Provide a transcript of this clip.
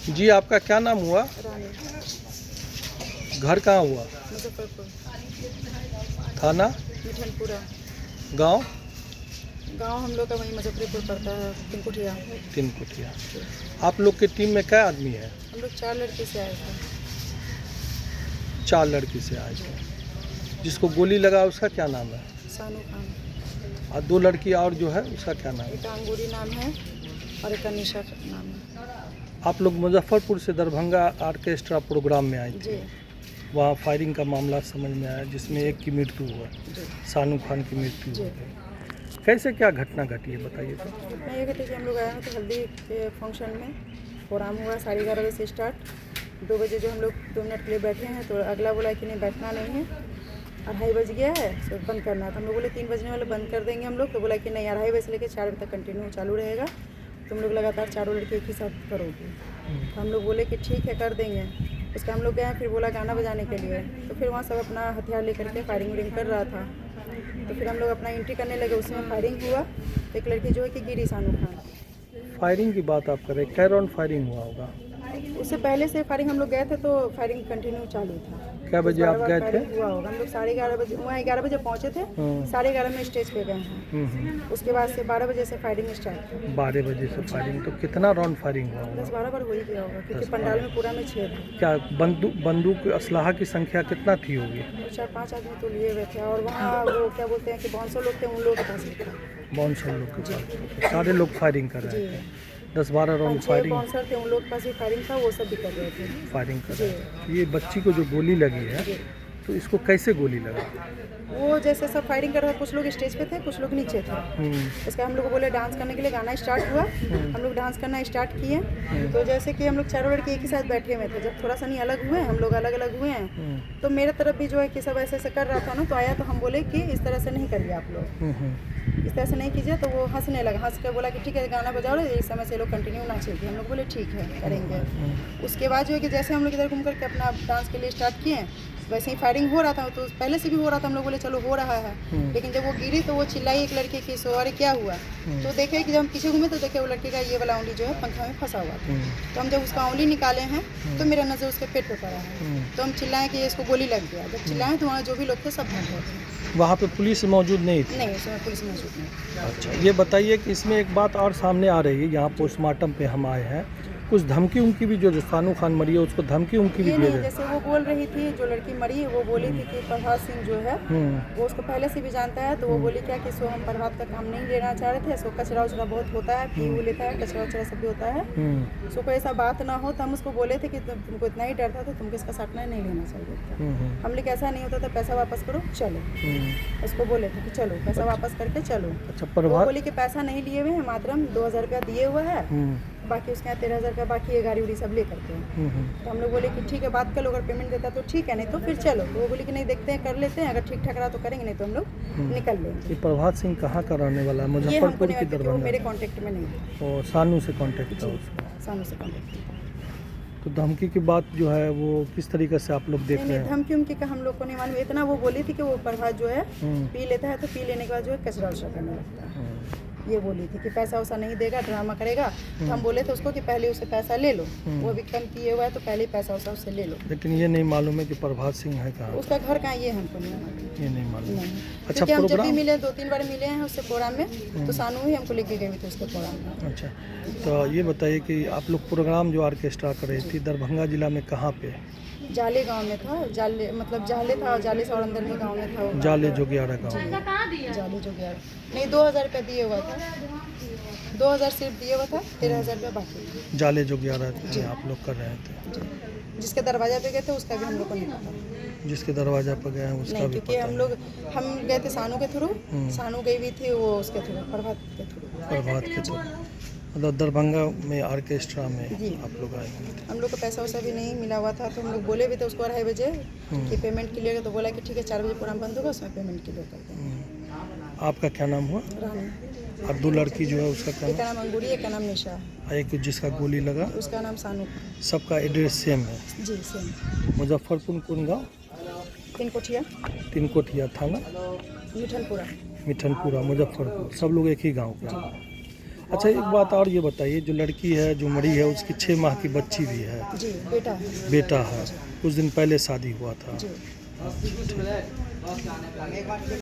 जी, आपका क्या नाम हुआ? रानी, घर कहाँ हुआ? मुजफ्फरपुर, थाना? मिठनपुरा। गांव? गांव हम लोग का वहीं मुजफ्फरपुर पड़ता है, तिनकुटिया। तिनकुटिया। आप लोग की टीम में क्या आदमी है? हम लोग 4 लड़के से आए थे। 4 लड़की से आए थे। जिसको गोली लगा उसका क्या नाम है? सानू खान, और 2 लड़की और जो है उसका क्या नाम है? एक अंगूरी नाम है और एक अनिशा नाम है। आप लोग मुजफ्फरपुर से दरभंगा ऑर्केस्ट्रा प्रोग्राम में आए थे। जी वहाँ फायरिंग का मामला समझ में आया जिसमें एक की मृत्यु हुआ, जी सानू खान की मृत्यु जी। हो गई। कैसे क्या घटना घटी है बताइए तो। मैं ये कहती कि हम लोग आए हैं तो हल्दी के फंक्शन में प्रोग्राम हुआ 11:30 बजे से स्टार्ट। 2 बजे जो हम लोग 2 मिनट के लिए बैठे हैं तो अगला बोला कि नहीं बैठना नहीं है, 2:30 बज गया है तो बंद करना है। तो हम लोग बोले 3 बजने वाले बंद कर देंगे हम लोग। तो बोला कि नहीं 2:30 बजे से लेकर 4 बजे तक कंटिन्यू चालू रहेगा, तुम लोग लगातार चारों लड़के एक ही साथ करोगे। तो हम लोग बोले कि ठीक है कर देंगे। उसका हम लोग गए, फिर बोला गाना बजाने के लिए। तो फिर वहाँ सब अपना हथियार लेकर के फायरिंग वरिंग कर रहा था। तो फिर हम लोग अपना एंट्री करने लगे, उसमें फायरिंग हुआ। एक लड़की जो है कि गिरी, सानू खान। फायरिंग की बात आप कर रहे हैं, कै राउंड फायरिंग हुआ होगा? उससे पहले से फायरिंग हम लोग गए थे तो फायरिंग कंटिन्यू चालू था। क्या बजे आप गए थे? फायरिंग हुआ होगा, हम लोग 11:30 बजे वहाँ 11 बजे पहुँचे थे। 11:30 में स्टेज पे गए हैं। उसके बाद से 12 बजे से फायरिंग स्टार्ट थी। 12 बजे से फायरिंग। तो कितना राउंड फायरिंग हुआ होगा? 10-12 बार हो ही गया होगा क्योंकि पंडाल में पूरा में छेद है। क्या बंदूक असलाहा की संख्या कितना थी होगी? 4-5 आदमी तो लिए हुए थे और वहाँ वो क्या बोलते हैं कि 500 लोग थे, उन लोगों के पास भी था। 500 लोग के पास। सारे लोग फायरिंग कर रहे जी, थे। 10-12 राउंड 5-6 फायरिंग बाउंसर थे, उन लोग के पास भी फायरिंग था, वो सब भी कर रहे थे। फायरिंग कर जी रहे थे। ये बच्ची को जो गोली लगी है जी। तो इसको कैसे गोली लगा? वो जैसे सब फायरिंग कर रहे थे, कुछ लोग स्टेज पे थे, कुछ लोग नीचे थे। इसका हम लोग को बोले डांस करने के लिए, गाना स्टार्ट हुआ। हम लोग डांस करना स्टार्ट किए। तो जैसे कि हम लोग चारों लड़के एक ही साथ बैठे हुए थे, जब थोड़ा सा नहीं अलग हुए, हम लोग अलग अलग हुए हैं। तो मेरे तरफ भी जो है कि सब ऐसे ऐसे कर रहा था ना, तो आया तो हम बोले कि इस तरह से नहीं करिए आप लोग, इस तरह से नहीं कीजिए। तो वो हंसने लगा, हंस कर बोला कि ठीक है गाना बजाओ, इस समय से लोग कंटिन्यू ना चाहिए। हम लोग बोले ठीक है करेंगे। उसके बाद जो है कि जैसे हम लोग इधर घूम करके अपना डांस के लिए स्टार्ट किए, वैसे ही फायरिंग हो रहा था। तो पहले से भी हो रहा था, हम लोग बोले चलो हो रहा है। लेकिन जब वो गिरी तो वो चिल्लाई एक लड़के की, सो अरे क्या हुआ। तो देखे कि जब हम पीछे घूमे तो देखे वो लड़के का ये वाला उंगली जो है पंखा में फंसा हुआ था। तो हम जब उसका उंगली निकाले हैं तो मेरा नज़र उसके पेट पे पड़ा है। तो हम चिल्लाएं कि इसको गोली लग गया। जब चिल्लाएं तो वहाँ जो भी लोग थे सब भाग गए थे। वहाँ पे पुलिस मौजूद नहीं थी? नहीं, उसमें पुलिस मौजूद नहीं। अच्छा, ये बताइए कि इसमें एक बात और सामने आ रही है, यहाँ पोस्टमार्टम पे हम आए हैं, कुछ धमकी उमकी भी जो सानू खान मरी है उसको धमकी उमकी भी ये दे नहीं, रहे हैं। जैसे वो बोल रही थी, जो लड़की मरी वो बोली थी कि प्रभात सिंह जो है वो उसको पहले से भी जानता है। तो वो बोली क्या कि सो हम प्रभात का काम नहीं लेना चाह रहे थे, सो कचरा उचरा बहुत होता है, पी वो लेता है, कचरा उचरा सब भी होता है, सो कोई ऐसा बात ना हो। तो हम उसको बोले थे कि तुमको इतना ही डर था तो तुमको इसका साटना नहीं लेना चाहिए था। हम लोग ऐसा नहीं होता था, पैसा वापस करो चलो। उसको बोले थे कि चलो पैसा वापस करके चलो। अच्छा, वो प्रभात बोली कि पैसा नहीं लिए हुए हैं, मात्र 2,000 रुपया दिए हुआ है, बाकी उसके यहाँ 13,000 का बाकी है, गाड़ी उड़ी सब ले करके। तो हम लोग बोले कि ठीक है बात कर लो, अगर पेमेंट देता तो ठीक है, नहीं तो फिर चलो। तो वो बोली कि नहीं देखते हैं, कर लेते हैं, अगर ठीक ठाक रहा तो करेंगे, नहीं तो हम लोग निकल लेंगे। ये प्रभात सिंह कहाँ का रहने वाला है? ये हमको मुजफ्फरपुर नहीं की पता कि वो दरभंगा? मेरे कांटेक्ट में नहीं है। और सानू से कांटेक्ट था उसका? सामने से कांटेक्ट। तो धमकी की बात जो है वो किस तरीके से आप लोग देख नहीं रहे नहीं, हैं? धमकी उमकी का हम लोग को नहीं मालूम। इतना वो बोली थी कि वो प्रभात जो है पी लेता है, तो पी लेने के बाद जो है कचरा उचरा करने लगता है। ये बोली थी कि पैसा वैसा नहीं देगा, ड्रामा करेगा। तो हम बोले थे उसको कि पहले उससे पैसा ले लो, वो भी कम किए हुआ है तो पहले पैसा वैसा उससे ले लो। लेकिन ये नहीं मालूम है कि प्रभात सिंह है कहाँ? उसका घर कहाँ ये हमको नहीं मालूम। ये नहीं मालूम। नहीं, अच्छा, क्योंकि हम जब भी प्रोग्राम? मिले 2-3 बार मिले हैं उससे प्रोग्राम में, तो सानू ही हमको लेके गए थे उसके प्रोग्राम में। अच्छा, तो ये बताइए कि आप लोग प्रोग्राम जो ऑर्केस्ट्रा कर रही थी दरभंगा जिला में कहाँ पे? जाले गांव में था। जाले मतलब जाले था, और जाले से और अंदर में गांव में था वो। जाले जोगियाड़ा गाँव। जाले जो गया नहीं, 2,000 रुपया दिए हुआ था, 2,000 सिर्फ दिए हुआ था, 13,000 रुपया बाकी था। जाले जोगियाड़ा में आप लोग कर रहे थे? जी। जिसके दरवाजा पे गए थे उसका भी हम लोग को नहीं पता। जिसके दरवाजा पर गए हैं उसका नहीं, भी क्योंकि पता हम गए थे सानू के थ्रू। सानू गई हुई थी वो उसके थ्रू, प्रभात के थ्रू। प्रभात के तो मतलब दरभंगा में ऑर्केस्ट्रा में जी। आप लोग आए हुए थे। हम लोग को पैसा वैसा भी नहीं मिला हुआ था, तो हम लोग बोले भी थे उसको 2:30 बजे कि पेमेंट क्लियर। तो बोला कि ठीक है 4 बजे प्रोग्राम बंद होगा, उसमें पेमेंट क्लियर कर देंगे। आपका क्या नाम हुआ? रानी, और 2 लड़की जो है उसका क्या एक का नाम अंगूरी, एक का नाम निशा, नाम? एक जिसका गोली लगा? उसका नाम सानू। सबका एड्रेस सेम है? जी सेम। मुजफ्फरपुर कौन गाँव? तिनकोठिया, तिनकोटिया थाना, मिठनपुरा। मिठनपुरा, मुजफ्फरपुर। सब लोग एक ही गांव के हैं। अच्छा, एक बात और ये बताइए, जो लड़की है जो मरी है उसकी 6 माह की बच्ची भी है, जी बेटा है। बेटा है, कुछ दिन पहले शादी हुआ था। जी